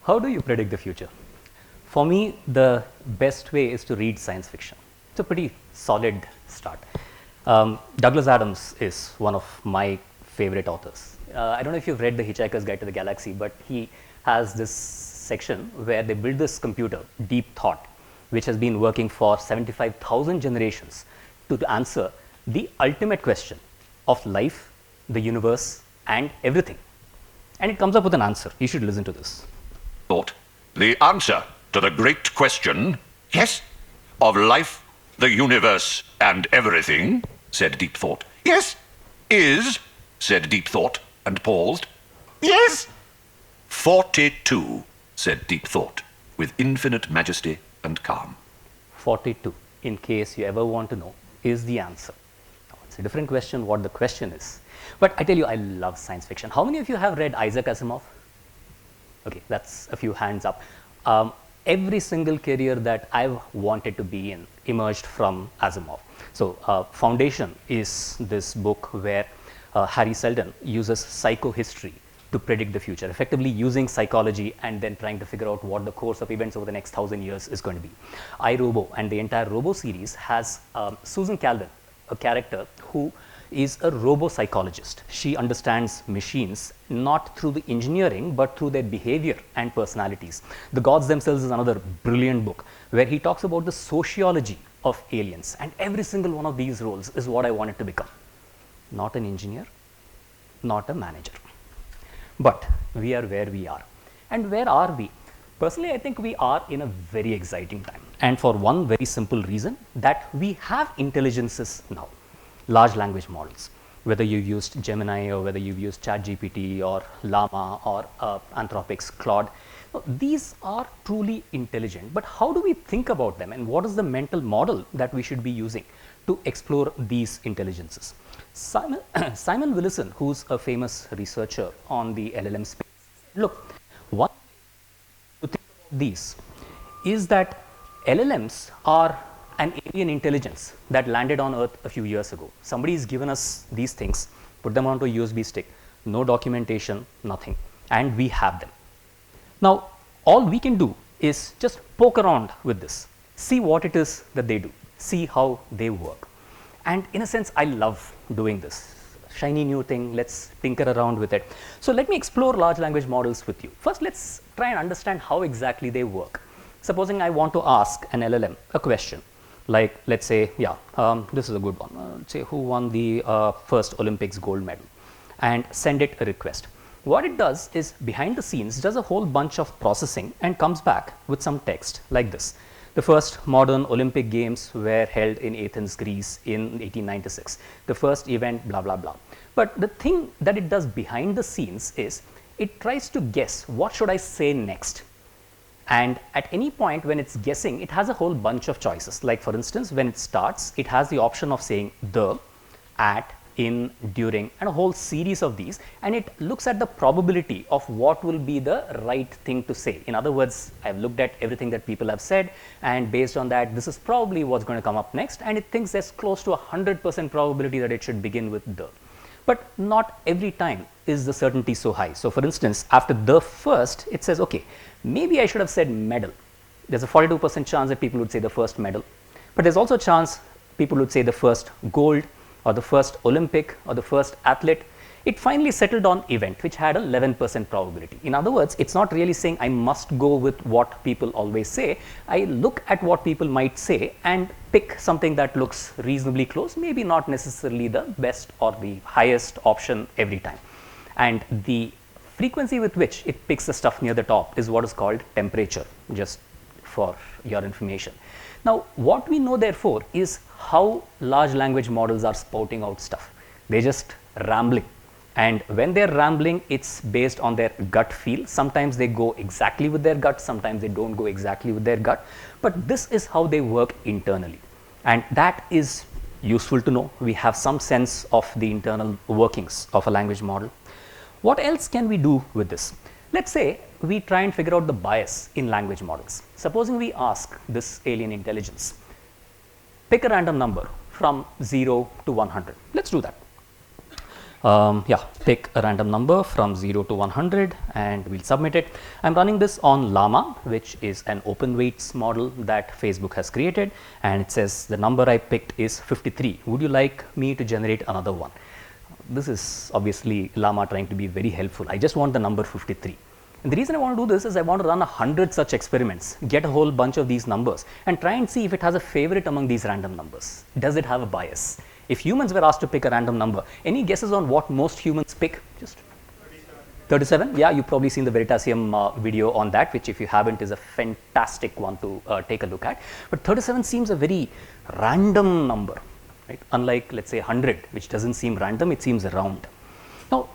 How do you predict the future? For me, the best way is to read science fiction. It's a pretty solid start. Douglas Adams is one of my favorite authors. I don't know if you've read The Hitchhiker's Guide to the Galaxy, but he has this section where they build this computer, Deep Thought, which has been working for 75,000 generations to answer the ultimate question of life, the universe, and everything. And it comes up with an answer. You should listen to this. Thought, the answer to the great question, yes, of life, the universe, and everything, said Deep Thought. Yes, is, said Deep Thought, and paused. Yes, 42, said Deep Thought, with infinite majesty and calm. 42, in case you ever want to know, is the answer. Now, it's a different question what the question is. But I tell you, I love science fiction. How many of you have read Isaac Asimov? Okay, that's a few hands up. Every single career that I've wanted to be in emerged from Asimov. So Foundation is this book where Harry Seldon uses psychohistory to predict the future, effectively using psychology and then trying to figure out what the course of events over the next 1,000 years is going to be. iRobo and the entire Robo series has Susan Calvin, a character who is a robo-psychologist. She understands machines not through the engineering but through their behavior and personalities. The Gods Themselves is another brilliant book where he talks about the sociology of aliens, and every single one of these roles is what I wanted to become. Not an engineer, not a manager. But we are where we are. And where are we? Personally, I think we are in a very exciting time, and for one very simple reason, that we have intelligences now. Large language models, whether you used Gemini or whether you've used ChatGPT or Llama or Anthropic's Claude, these are truly intelligent. But how do we think about them, and what is the mental model that we should be using to explore these intelligences? Simon Willison, who's a famous researcher on the LLM space, look, one to think about these is that LLMs are an alien intelligence that landed on Earth a few years ago. Somebody's given us these things, put them onto a USB stick, no documentation, nothing, and we have them. Now, all we can do is just poke around with this, see what it is that they do, see how they work. And in a sense, I love doing this. Shiny new thing, let's tinker around with it. So let me explore large language models with you. First, let's try and understand how exactly they work. Supposing I want to ask an LLM a question. Like, let's say, this is a good one. Let's say, who won the first Olympics gold medal? And send it a request. What it does is, behind the scenes, does a whole bunch of processing and comes back with some text like this. The first modern Olympic Games were held in Athens, Greece in 1896. The first event, blah, blah, blah. But the thing that it does behind the scenes is, it tries to guess, what should I say next? And at any point when it's guessing, it has a whole bunch of choices. Like, for instance, when it starts, it has the option of saying the, at, in, during, and a whole series of these, and it looks at the probability of what will be the right thing to say. In other words, I've looked at everything that people have said, and based on that, this is probably what's going to come up next, and it thinks there's close to 100% probability that it should begin with the. But not every time is the certainty so high. So for instance, after the first, it says, okay, maybe I should have said medal. There's a 42% chance that people would say the first medal, but there's also a chance people would say the first gold, or the first Olympic, or the first athlete. It finally settled on event, which had 11% probability. In other words, it's not really saying I must go with what people always say. I look at what people might say and pick something that looks reasonably close, maybe not necessarily the best or the highest option every time. And the frequency with which it picks the stuff near the top is what is called temperature, just for your information. Now, what we know therefore is how large language models are spouting out stuff. They're just rambling. And when they're rambling, it's based on their gut feel. Sometimes they go exactly with their gut, sometimes they don't go exactly with their gut. But this is how they work internally. And that is useful to know. We have some sense of the internal workings of a language model. What else can we do with this? Let's say we try and figure out the bias in language models. Supposing we ask this alien intelligence, pick a random number from 0 to 100. Let's do that. Yeah, pick a random number from 0 to 100 and we'll submit it. I'm running this on Llama, which is an open weights model that Facebook has created, and it says the number I picked is 53. Would you like me to generate another one? This is obviously Llama trying to be very helpful. I just want the number 53. And the reason I want to do this is I want to run 100 such experiments, get a whole bunch of these numbers and try and see if it has a favorite among these random numbers. Does it have a bias? If humans were asked to pick a random number, any guesses on what most humans pick? Just 37? Yeah, you've probably seen the Veritasium video on that, which if you haven't is a fantastic one to take a look at. But 37 seems a very random number, right? Unlike, let's say, 100, which doesn't seem random, it seems round. Now,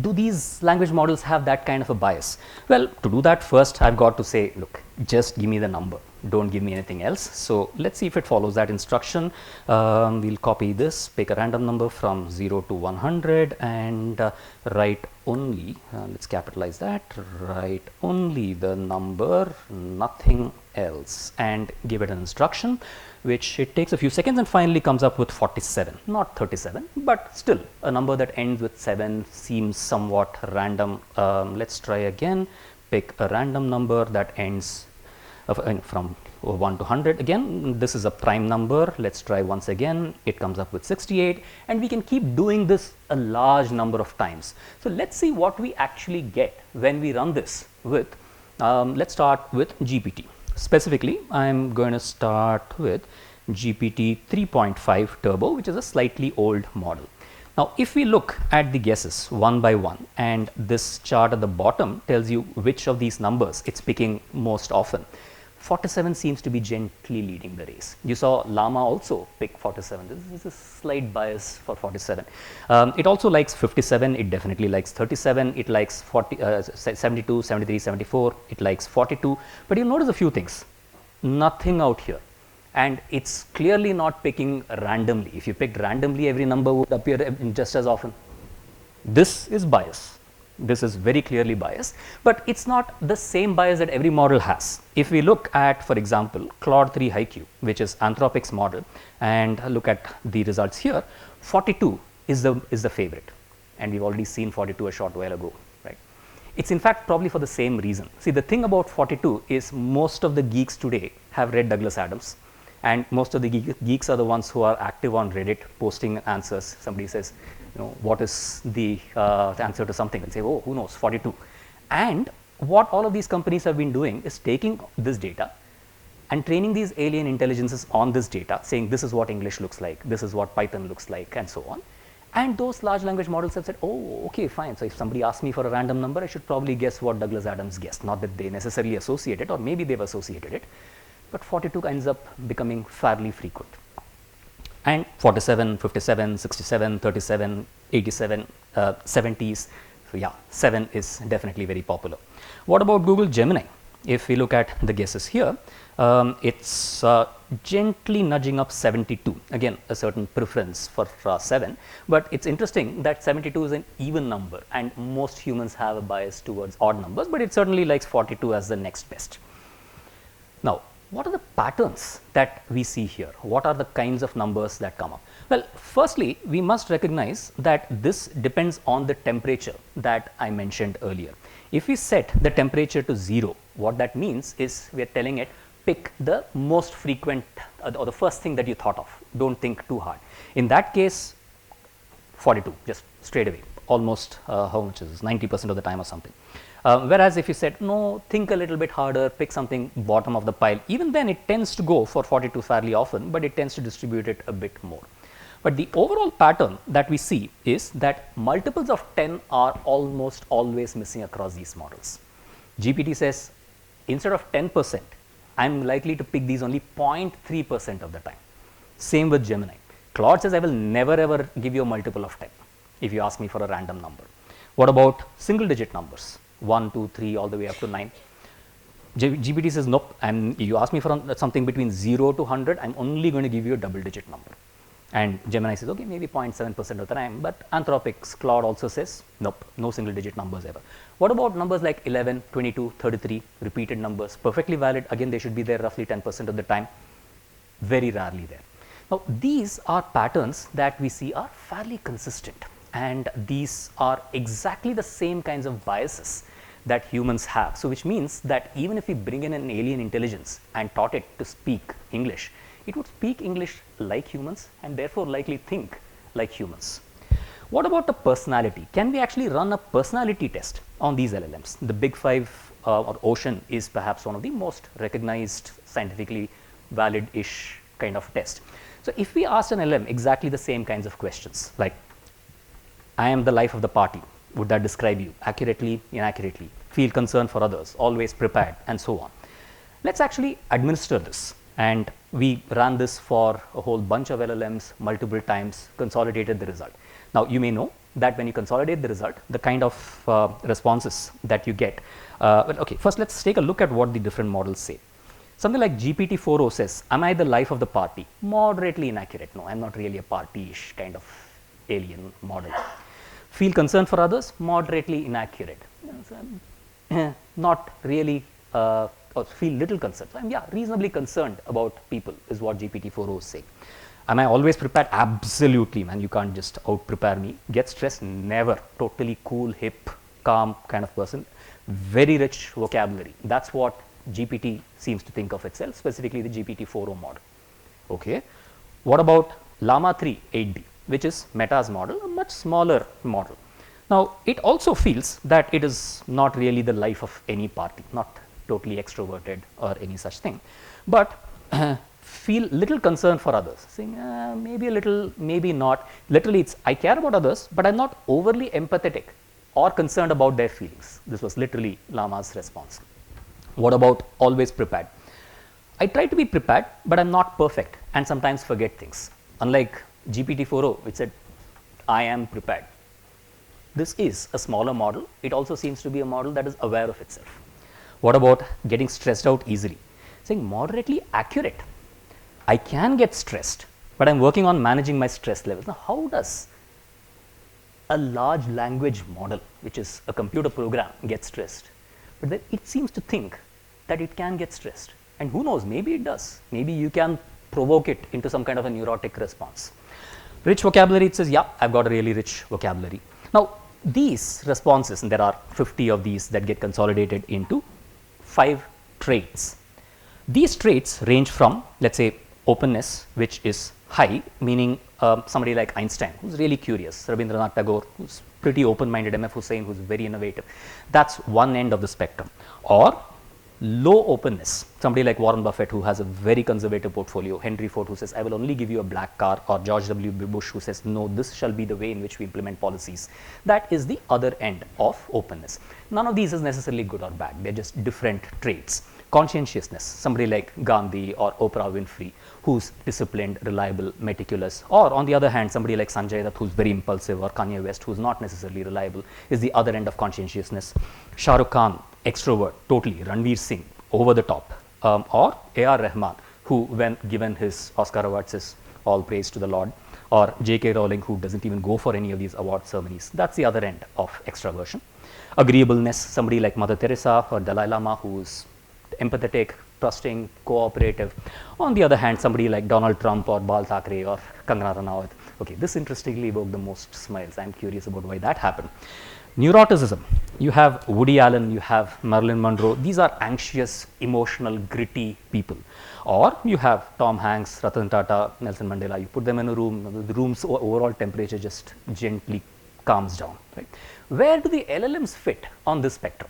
do these language models have that kind of a bias? Well, to do that, first I've got to say, look, just give me the number. Don't give me anything else. So let's see if it follows that instruction. We'll copy this, pick a random number from 0 to 100 and write only, let's capitalize that, write only the number, nothing else, and give it an instruction, which it takes a few seconds and finally comes up with 47, not 37, but still a number that ends with 7 seems somewhat random. Let's try again, pick a random number that ends from 1 to 100. Again, this is a prime number. Let's try once again. It comes up with 68, and we can keep doing this a large number of times. So let's see what we actually get when we run this with, let's start with GPT. Specifically, I'm going to start with GPT 3.5 Turbo, which is a slightly old model. Now, if we look at the guesses one by one, and this chart at the bottom tells you which of these numbers it's picking most often, 47 seems to be gently leading the race. You saw Llama also pick 47. This is a slight bias for 47. It also likes 57. It definitely likes 37. It likes 72, 73, 74. It likes 42. But you'll notice a few things. Nothing out here. And it's clearly not picking randomly. If you picked randomly, every number would appear just as often. This is bias. This is very clearly biased, but it's not the same bias that every model has. If we look at, for example, Claude 3 Haiku, which is Anthropic's model, and look at the results here, 42 is the favorite, and we've already seen 42 a short while ago, right? It's in fact probably for the same reason. See, the thing about 42 is most of the geeks today have read Douglas Adams, and most of the geeks are the ones who are active on Reddit posting answers. Somebody says, you know, what is the answer to something, and say, oh, who knows, 42. And what all of these companies have been doing is taking this data and training these alien intelligences on this data, saying this is what English looks like, this is what Python looks like, and so on. And those large language models have said, oh, okay, fine. So if somebody asks me for a random number, I should probably guess what Douglas Adams guessed. Not that they necessarily associate it, or maybe they've associated it, but 42 ends up becoming fairly frequent. And 47, 57, 67, 37, 87, 70s. So yeah, 7 is definitely very popular. What about Google Gemini? If we look at the guesses here, it's gently nudging up 72. Again, a certain preference for 7, but it's interesting that 72 is an even number, and most humans have a bias towards odd numbers, but it certainly likes 42 as the next best. Now, what are the patterns that we see here? What are the kinds of numbers that come up? Well, firstly, we must recognize that this depends on the temperature that I mentioned earlier. If we set the temperature to 0, what that means is we are telling it, pick the most frequent or the first thing that you thought of. Don't think too hard. In that case, 42, just straight away, almost how much is this, 90% of the time or something. Whereas if you said, no, think a little bit harder, pick something bottom of the pile, even then it tends to go for 42 fairly often, but it tends to distribute it a bit more. But the overall pattern that we see is that multiples of 10 are almost always missing across these models. GPT says, instead of 10%, I'm likely to pick these only 0.3% of the time. Same with Gemini. Claude says, I will never ever give you a multiple of 10 if you ask me for a random number. What about single digit numbers? 1, 2, 3, all the way up to 9. GPT says, nope, you ask me for something between 0 to 100, I'm only going to give you a double digit number. And Gemini says, okay, maybe 0.7% of the time, but Anthropic's Claude also says, nope, no single digit numbers ever. What about numbers like 11, 22, 33, repeated numbers? Perfectly valid. Again, they should be there roughly 10% of the time, very rarely there. Now, these are patterns that we see are fairly consistent. and these are exactly the same kinds of biases that humans have. So, which means that even if we bring in an alien intelligence and taught it to speak English, it would speak English like humans and therefore likely think like humans. What about the personality? Can we actually run a personality test on these LLMs? The Big Five or Ocean is perhaps one of the most recognized, scientifically valid-ish kind of test. So, if we asked an LLM exactly the same kinds of questions like, I am the life of the party, would that describe you accurately, inaccurately, feel concern for others, always prepared, and so on. Let's actually administer this, and we ran this for a whole bunch of LLMs multiple times, consolidated the result. Now, you may know that when you consolidate the result, the kind of responses that you get. Well, okay, first let's take a look at what the different models say. Something like GPT-4o says, am I the life of the party? Moderately inaccurate. No, I'm not really a party-ish kind of alien model. Feel concern for others? Moderately inaccurate. Not really, or feel little concern. So, I'm reasonably concerned about people is what GPT-4o is saying. Am I always prepared? Absolutely, man. You can't just out-prepare me. Get stressed? Never. Totally cool, hip, calm kind of person. Very rich vocabulary. That's what GPT seems to think of itself, specifically the GPT-4o model. Okay. What about Llama 3 8D, which is Meta's model, a much smaller model. Now, it also feels that it is not really the life of any party, not totally extroverted or any such thing, but feel little concern for others, saying maybe a little, maybe not. Literally, it's I care about others, but I'm not overly empathetic or concerned about their feelings. This was literally Llama's response. What about always prepared? I try to be prepared, but I'm not perfect and sometimes forget things. Unlike GPT-4o, which said, I am prepared. This is a smaller model. It also seems to be a model that is aware of itself. What about getting stressed out easily? Saying moderately accurate. I can get stressed, but I'm working on managing my stress levels. Now, how does a large language model, which is a computer program, get stressed? But then it seems to think that it can get stressed. And who knows, maybe it does. Maybe you can provoke it into some kind of a neurotic response. Rich vocabulary, it says, yeah, I've got a really rich vocabulary. Now, these responses, and there are 50 of these that get consolidated into 5 traits. These traits range from, let's say, openness, which is high, meaning somebody like Einstein, who's really curious, Rabindranath Tagore, who's pretty open-minded, M.F. Hussain, who's very innovative. That's one end of the spectrum. Or low openness, somebody like Warren Buffett, who has a very conservative portfolio, Henry Ford, who says, I will only give you a black car, or George W. Bush, who says, no, this shall be the way in which we implement policies. That is the other end of openness. None of these is necessarily good or bad. They're just different traits. Conscientiousness, somebody like Gandhi or Oprah Winfrey, who's disciplined, reliable, meticulous, or on the other hand, somebody like Sanjay Dutt, who's very impulsive, or Kanye West, who's not necessarily reliable, is the other end of conscientiousness. Shah Rukh Khan, extrovert, totally, Ranveer Singh, over the top, or A.R. Rahman, who when given his Oscar awards says, all praise to the Lord, or J.K. Rowling, who doesn't even go for any of these award ceremonies. That's the other end of extraversion. Agreeableness, somebody like Mother Teresa or Dalai Lama, who's empathetic, trusting, cooperative. On the other hand, somebody like Donald Trump or Bal Thackeray or Kangana Ranaut. Okay, this interestingly evoked the most smiles. I'm curious about why that happened. Neuroticism. You have Woody Allen, you have Marilyn Monroe. These are anxious, emotional, gritty people. Or you have Tom Hanks, Ratan Tata, Nelson Mandela. You put them in a room, the room's overall temperature just gently calms down. Right? Where do the LLMs fit on this spectrum?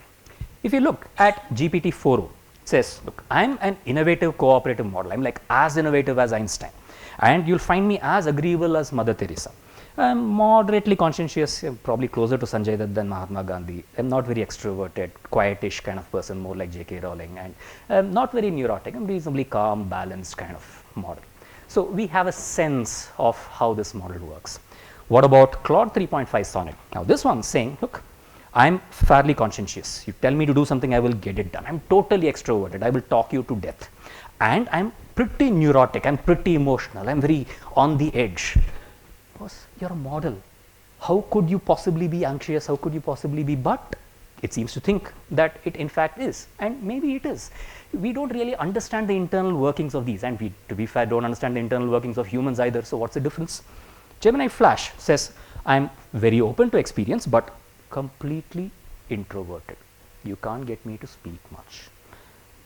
If you look at GPT-4o, it says, look, I'm an innovative cooperative model. I'm like as innovative as Einstein. And you'll find me as agreeable as Mother Teresa. I'm moderately conscientious, probably closer to Sanjay Dutt than Mahatma Gandhi. I'm not very extroverted, quietish kind of person, more like J.K. Rowling, and I'm not very neurotic. I'm reasonably calm, balanced kind of model. So we have a sense of how this model works. What about Claude 3.5 Sonnet? Now this one's saying, look, I'm fairly conscientious. You tell me to do something, I will get it done. I'm totally extroverted. I will talk you to death. And I'm pretty neurotic. I'm pretty emotional. I'm very on the edge. Boss, you're a model. How could you possibly be anxious? How could you possibly be? But it seems to think that it in fact is. And maybe it is. We don't really understand the internal workings of these. And we, to be fair, don't understand the internal workings of humans either. So what's the difference? Gemini Flash says, I'm very open to experience, but completely introverted. You can't get me to speak much.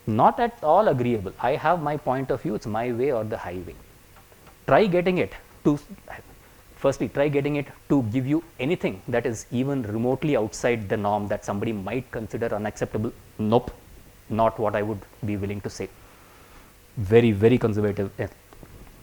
Not at all agreeable. I have my point of view, it's my way or the highway. Try getting it to, firstly, try getting it to give you anything that is even remotely outside the norm that somebody might consider unacceptable. Nope, not what I would be willing to say. Very, very conservative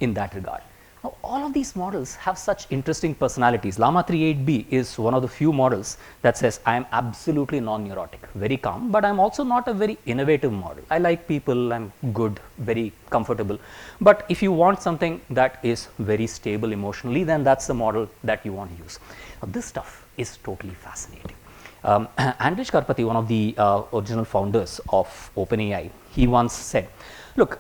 in that regard. Now, all of these models have such interesting personalities. Llama 3.8b is one of the few models that says, I am absolutely non-neurotic, very calm, but I'm also not a very innovative model. I like people, I'm good, very comfortable. But if you want something that is very stable emotionally, then that's the model that you want to use. Now, this stuff is totally fascinating. Andrej Karpathy, one of the original founders of OpenAI, he once said, look,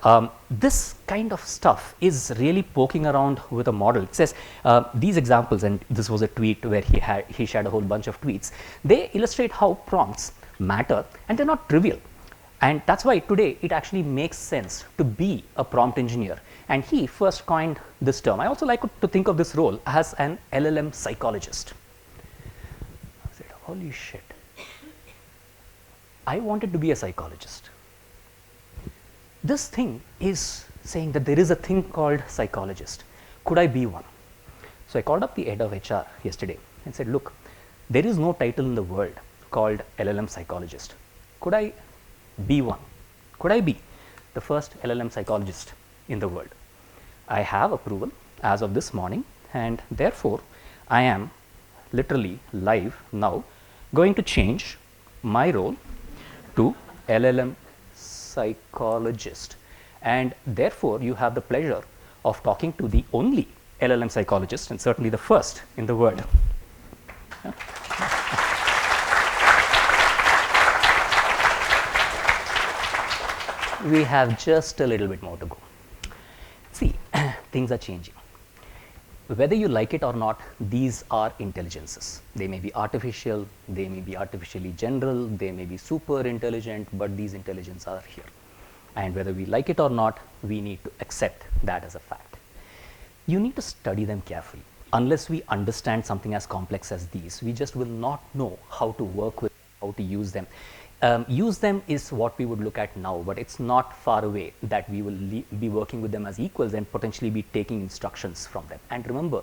this kind of stuff is really poking around with a model. It says these examples, and this was a tweet where he shared a whole bunch of tweets. They illustrate how prompts matter, and they're not trivial. And that's why today it actually makes sense to be a prompt engineer. And he first coined this term. I also like to think of this role as an LLM psychologist. I said, holy shit. I wanted to be a psychologist. This thing is saying that there is a thing called psychologist. Could I be one? So I called up the head of HR yesterday and said, look, there is no title in the world called LLM psychologist. Could I be one? Could I be the first LLM psychologist in the world? I have approval as of this morning, and therefore I am literally live now going to change my role to LLM psychologist, and therefore you have the pleasure of talking to the only LLM psychologist, and certainly the first in the world. Yeah. We have just a little bit more to go. See, things are changing. Whether you like it or not, these are intelligences. They may be artificial, they may be artificially general, they may be super intelligent, but these intelligences are here. And whether we like it or not, we need to accept that as a fact. You need to study them carefully. Unless we understand something as complex as these, we just will not know how to work with, how to use them. Use them is what we would look at now, but it's not far away that we will be working with them as equals and potentially be taking instructions from them. And remember,